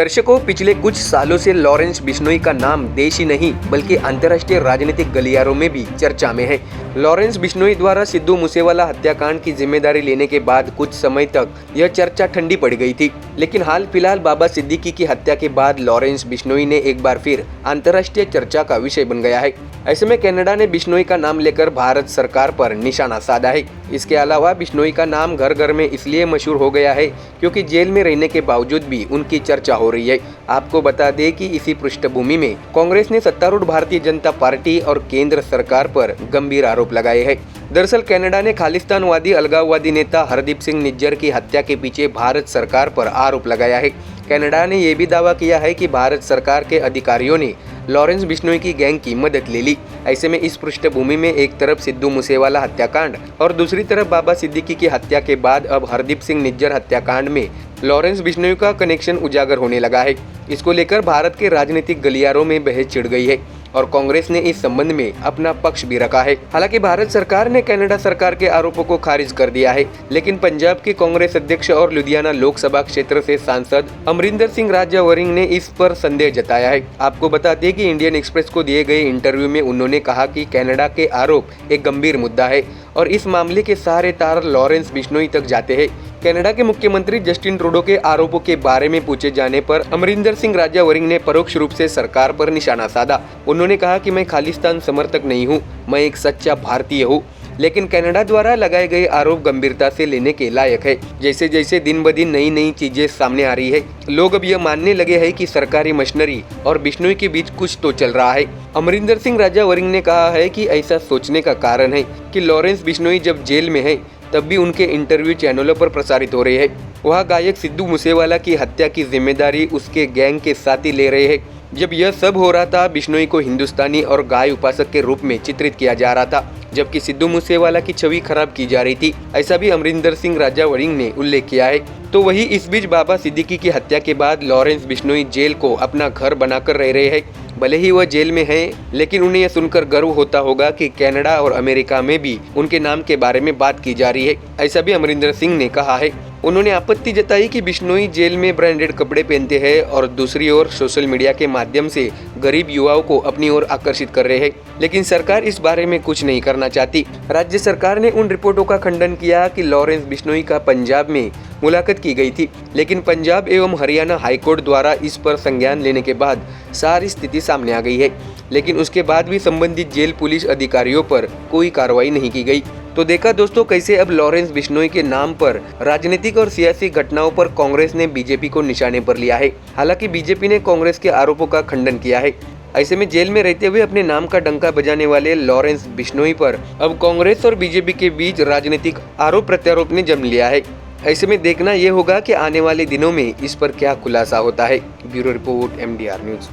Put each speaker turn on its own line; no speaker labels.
दर्शकों, पिछले कुछ सालों से लॉरेंस बिश्नोई का नाम देश ही नहीं बल्कि अंतर्राष्ट्रीय राजनीतिक गलियारों में भी चर्चा में है। लॉरेंस बिश्नोई द्वारा सिद्धू मूसेवाला हत्याकांड की जिम्मेदारी लेने के बाद कुछ समय तक यह चर्चा ठंडी पड़ गई थी, लेकिन हाल फिलहाल बाबा सिद्दीकी की हत्या के बाद लॉरेंस बिश्नोई ने एक बार फिर अंतर्राष्ट्रीय चर्चा का विषय बन गया है। ऐसे में कनाडा ने बिश्नोई का नाम लेकर भारत सरकार पर निशाना साधा है। इसके अलावा बिश्नोई का नाम घर घर में इसलिए मशहूर हो गया है क्योंकि जेल में रहने के बावजूद भी उनकी चर्चा हो रही है। आपको बता दें कि इसी पृष्ठभूमि में कांग्रेस ने सत्तारूढ़ भारतीय जनता पार्टी और केंद्र सरकार पर गंभीर आरोप लगाए हैं। दरअसल कनाडा ने खालिस्तानवादी अलगाववादी नेता हरदीप सिंह निज्जर की हत्या के पीछे भारत सरकार पर आरोप लगाया है। कनाडा ने यह भी दावा किया है कि भारत सरकार के अधिकारियों ने लॉरेंस बिश्नोई की गैंग की मदद ले ली। ऐसे में इस पृष्ठभूमि में एक तरफ सिद्धू मूसेवाला हत्याकांड और दूसरी तरफ बाबा सिद्दीकी की हत्या के बाद अब हरदीप सिंह निज्जर हत्याकांड में लॉरेंस बिश्नोई का कनेक्शन उजागर होने लगा है। इसको लेकर भारत के राजनीतिक गलियारों में बहस छिड़ गई है और कांग्रेस ने इस संबंध में अपना पक्ष भी रखा है। हालांकि भारत सरकार ने कनाडा सरकार के आरोपों को खारिज कर दिया है, लेकिन पंजाब के कांग्रेस अध्यक्ष और लुधियाना लोकसभा क्षेत्र से सांसद अमरिंदर सिंह राजा वरिंग ने इस पर संदेह जताया है। आपको बता दें कि इंडियन एक्सप्रेस को दिए गए इंटरव्यू में उन्होंने कहा कि कनाडा के आरोप एक गंभीर मुद्दा है और इस मामले के सारे तार लॉरेंस बिश्नोई तक जाते हैं। कनाडा के मुख्यमंत्री जस्टिन ट्रूडो के आरोपों के बारे में पूछे जाने पर अमरिंदर सिंह राजा वरिंग ने परोक्ष रूप से सरकार पर निशाना साधा। उन्होंने कहा कि मैं खालिस्तान समर्थक नहीं हूं, मैं एक सच्चा भारतीय हूं, लेकिन कनाडा द्वारा लगाए गए आरोप गंभीरता से लेने के लायक है। जैसे जैसे दिन ब दिन नई नई चीजें सामने आ रही है, लोग अब यह मानने लगे हैं कि सरकारी मशीनरी और बिश्नोई के बीच कुछ तो चल रहा है। अमरिंदर सिंह राजा वरिंग ने कहा है कि ऐसा सोचने का कारण है कि लॉरेंस बिश्नोई जब जेल में है तब भी उनके इंटरव्यू चैनलों पर प्रसारित हो रहे हैं। वह गायक सिद्धू मूसेवाला की हत्या की जिम्मेदारी उसके गैंग के साथी ले रहे हैं। जब यह सब हो रहा था, बिश्नोई को हिंदुस्तानी और गाय उपासक के रूप में चित्रित किया जा रहा था, जबकि सिद्धू मूसेवाला की छवि खराब की जा रही थी। ऐसा भी अमरिंदर सिंह राजा वरिंग ने उल्लेख किया है। तो वही इस बीच बाबा सिद्दीकी की हत्या के बाद लॉरेंस बिश्नोई जेल को अपना घर बनाकर रह रहे हैं। भले ही वह जेल में हैं, लेकिन उन्हें यह सुनकर गर्व होता होगा कि कनाडा और अमेरिका में भी उनके नाम के बारे में बात की जा रही है। ऐसा भी अमरिंदर सिंह ने कहा है। उन्होंने आपत्ति जताई कि बिश्नोई जेल में ब्रांडेड कपड़े पहनते हैं और दूसरी ओर सोशल मीडिया के माध्यम से गरीब युवाओं को अपनी ओर आकर्षित कर रहे हैं, लेकिन सरकार इस बारे में कुछ नहीं करना चाहती। राज्य सरकार ने उन रिपोर्टों का खंडन किया कि लॉरेंस बिश्नोई का पंजाब में मुलाकात की गई थी, लेकिन पंजाब एवं हरियाणा हाईकोर्ट द्वारा इस पर संज्ञान लेने के बाद सारी स्थिति सामने आ गई है, लेकिन उसके बाद भी संबंधित जेल पुलिस अधिकारियों पर कोई कार्रवाई नहीं की गई। तो देखा दोस्तों कैसे अब लॉरेंस बिश्नोई के नाम पर राजनीतिक और सियासी घटनाओं पर कांग्रेस ने बीजेपी को निशाने पर लिया है। हालांकि बीजेपी ने कांग्रेस के आरोपों का खंडन किया है। ऐसे में जेल में रहते हुए अपने नाम का डंका बजाने वाले लॉरेंस बिश्नोई पर अब कांग्रेस और बीजेपी के बीच राजनीतिक आरोप प्रत्यारोप ने जम लिया है। ऐसे में देखना यह होगा कि आने वाले दिनों में इस पर क्या खुलासा होता है। Bureau report MDR news.